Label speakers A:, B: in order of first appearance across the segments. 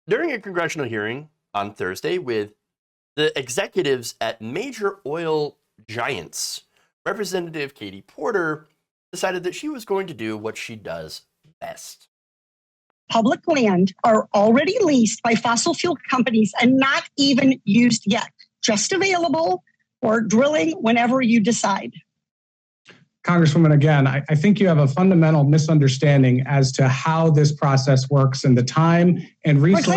A: During a congressional hearing on Thursday with the executives at major oil giants, Representative Katie Porter decided that she was going to do what she does best.
B: Public land are already leased by fossil fuel companies and not even used yet, just available for drilling whenever you decide.
C: Congresswoman, again, I think you have a fundamental misunderstanding as to how this process works and the time and resources.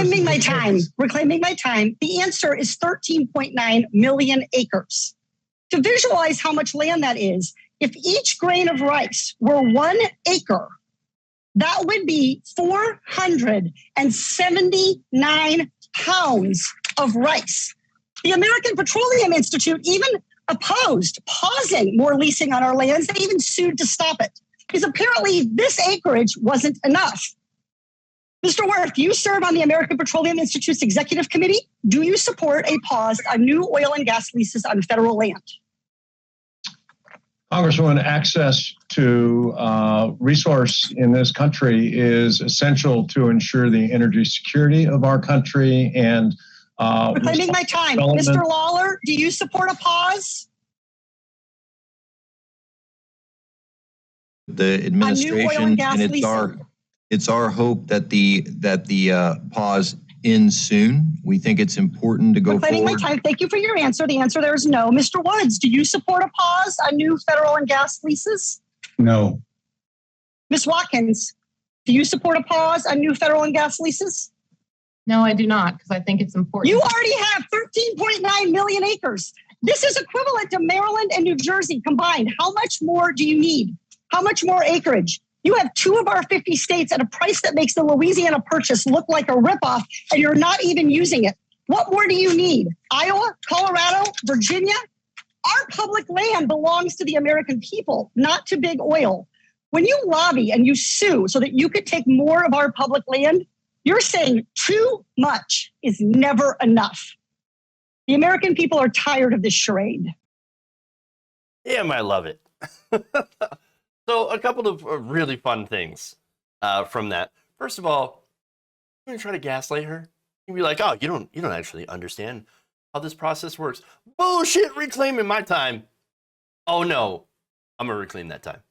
B: Reclaiming my time. The answer is 13.9 million acres. To visualize how much land that is, if each grain of rice were 1 acre, that would be 479 pounds of rice. The American Petroleum Institute even opposed pausing more leasing on our lands. They even sued to stop it because apparently this acreage wasn't enough. Mr. Wirth, you serve on the American Petroleum Institute's executive committee. Do you support a pause on new oil and gas leases on federal land?
D: Congresswoman, access to resource in this country is essential to ensure the energy security of our country and
B: reclaiming my time. Mr. Lawler, do you support a pause?
E: The administration, and it's our hope that the pause ends soon. We think it's important to go
B: reclaiming
E: forward.
B: My time. Thank you for your answer. The answer there is no. Mr. Woods, do you support a pause on new federal and gas leases?
C: No.
B: Ms. Watkins, do you support a pause on new federal and gas leases?
F: No, I do not, because I think it's important.
B: You already have 13.9 million acres. This is equivalent to Maryland and New Jersey combined. How much more do you need? How much more acreage? You have 2 of our 50 states at a price that makes the Louisiana Purchase look like a ripoff, and you're not even using it. What more do you need? Iowa, Colorado, Virginia? Our public land belongs to the American people, not to big oil. When you lobby and you sue so that you could take more of our public land, you're saying too much is never enough. The American people are tired of this charade.
A: Damn, I love it. So a couple of really fun things from that. First of all, you're gonna try to gaslight her. You'd be like, "Oh, you don't actually understand how this process works." Bullshit, reclaiming my time. Oh no, I'm gonna reclaim that time.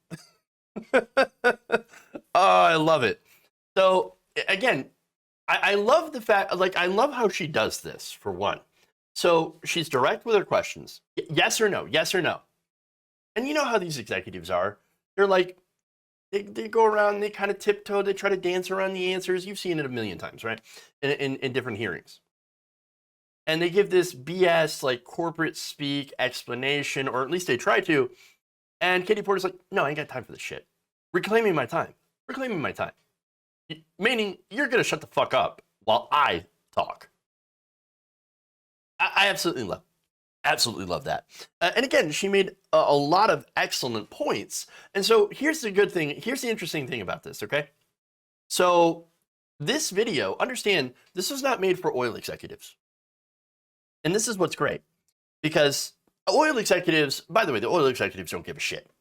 A: Oh, I love it. So again, I love the fact, like, I love how she does this, for one. So she's direct with her questions. Yes or no, yes or no. And you know how these executives are. They're like, they go around, they kind of tiptoe, they try to dance around the answers. You've seen it a million times, right? In different hearings. And they give this BS, like, corporate speak explanation, or at least they try to. And Katie Porter's like, no, I ain't got time for this shit. Reclaiming my time. Reclaiming my time. Meaning, you're going to shut the fuck up while I talk. I absolutely love that. And again, she made a lot of excellent points. And so here's the good thing. Here's the interesting thing about this, okay? So this video, understand, this was not made for oil executives. And this is what's great. Because oil executives, by the way, the oil executives don't give a shit.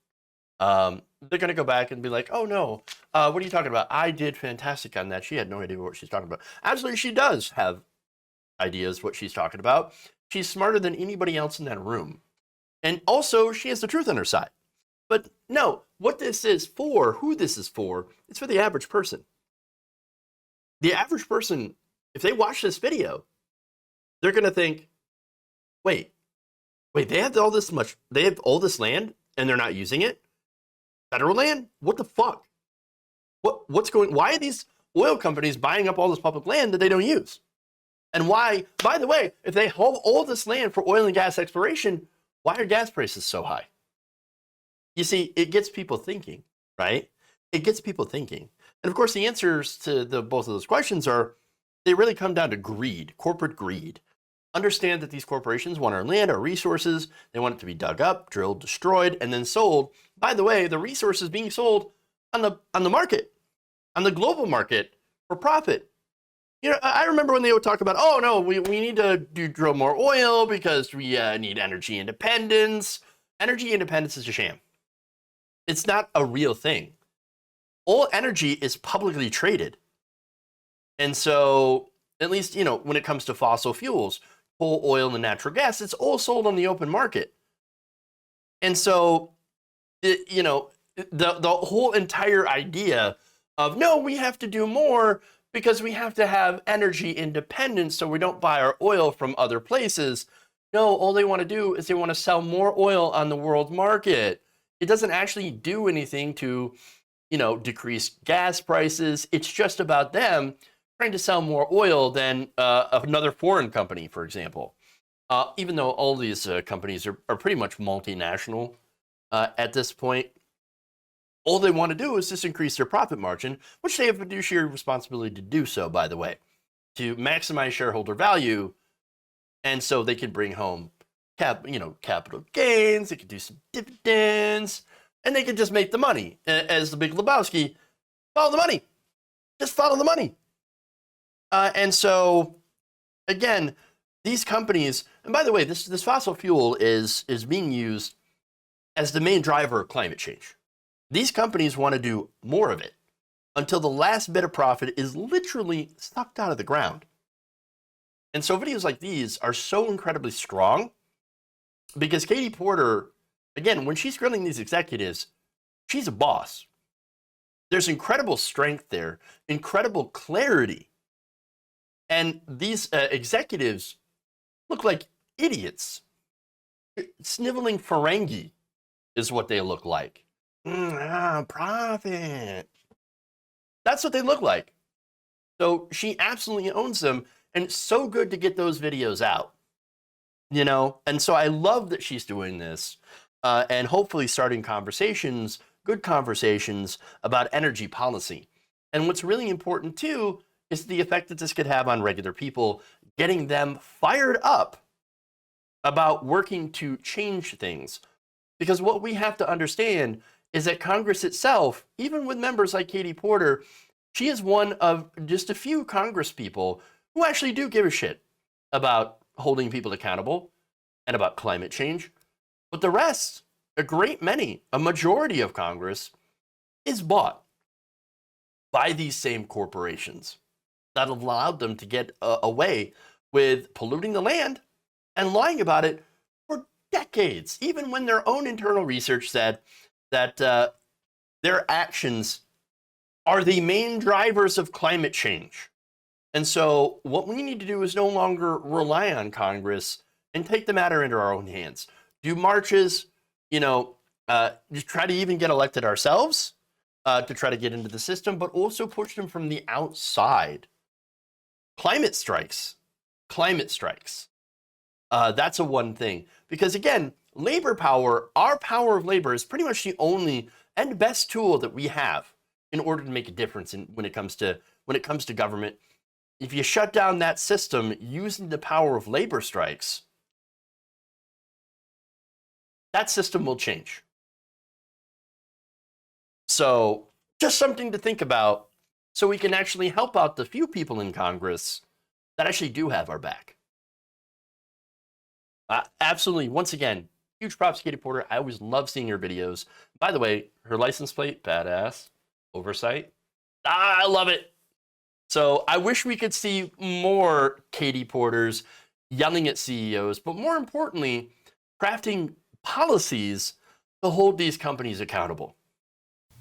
A: They're going to go back and be like, oh no, what are you talking about? I did fantastic on that. She had no idea what she's talking about. Absolutely, she does have ideas what she's talking about. She's smarter than anybody else in that room. And also, she has the truth on her side. But no, what this is for, who this is for, it's for the average person. The average person, if they watch this video, they're going to think, wait, they have all this land and they're not using it? Federal land? What the fuck? Why are these oil companies buying up all this public land that they don't use? And why, by the way, if they hold all this land for oil and gas exploration, why are gas prices so high? You see, it gets people thinking, right? It gets people thinking. And of course, the answers to both of those questions are, they really come down to greed, corporate greed. Understand that these corporations want our land, our resources. They want it to be dug up, drilled, destroyed, and then sold. By the way, the resources being sold on the market, on the global market for profit. You know, I remember when they would talk about, oh no, we need to drill more oil because we need energy independence. Energy independence is a sham. It's not a real thing. All energy is publicly traded. And so At least, when it comes to fossil fuels, coal, oil, and natural gas, it's all sold on the open market. And so, the whole entire idea of, no, we have to do more because we have to have energy independence so we don't buy our oil from other places. No, all they want to do is they want to sell more oil on the world market. It doesn't actually do anything to, decrease gas prices. It's just about them trying to sell more oil than another foreign company, for example. Even though all these companies are pretty much multinational at this point, all they want to do is just increase their profit margin, which they have fiduciary responsibility to do so, by the way, to maximize shareholder value. And so they can bring home capital gains, they could do some dividends, and they could just make the money. As the Big Lebowski, follow the money. Just follow the money. And so, again, these companies, and by the way, this fossil fuel is being used as the main driver of climate change. These companies want to do more of it until the last bit of profit is literally sucked out of the ground. And so videos like these are so incredibly strong because Katie Porter, again, when she's grilling these executives, she's a boss. There's incredible strength there, incredible clarity. And these executives look like idiots. Sniveling Ferengi is what they look like. Profit. That's what they look like. So she absolutely owns them, and it's so good to get those videos out, And so I love that she's doing this, and hopefully starting conversations, good conversations about energy policy. And what's really important too is the effect that this could have on regular people, getting them fired up about working to change things. Because what we have to understand is that Congress itself, even with members like Katie Porter, she is one of just a few Congress people who actually do give a shit about holding people accountable and about climate change. But the rest, a great many, a majority of Congress, is bought by these same corporations that have allowed them to get away with polluting the land and lying about it for decades, even when their own internal research said that their actions are the main drivers of climate change. And so what we need to do is no longer rely on Congress and take the matter into our own hands. Do marches, just try to even get elected ourselves to try to get into the system, but also push them from the outside. Climate strikes. That's a one thing. Because again, labor power, our power of labor is pretty much the only and best tool that we have in order to make a difference when it comes to government. If you shut down that system using the power of labor strikes, that system will change. So just something to think about so we can actually help out the few people in Congress that actually do have our back. Absolutely. Once again, huge props to Katie Porter. I always love seeing her videos. By the way, her license plate, badass. Oversight. I love it. So I wish we could see more Katie Porters yelling at CEOs, but more importantly, crafting policies to hold these companies accountable.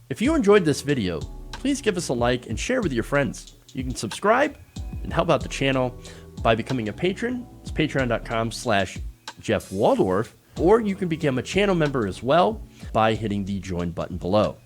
A: If you enjoyed this video, please give us a like and share with your friends. You can subscribe and help out the channel by becoming a patron. It's patreon.com/Jeff Waldorf, or you can become a channel member as well by hitting the join button below.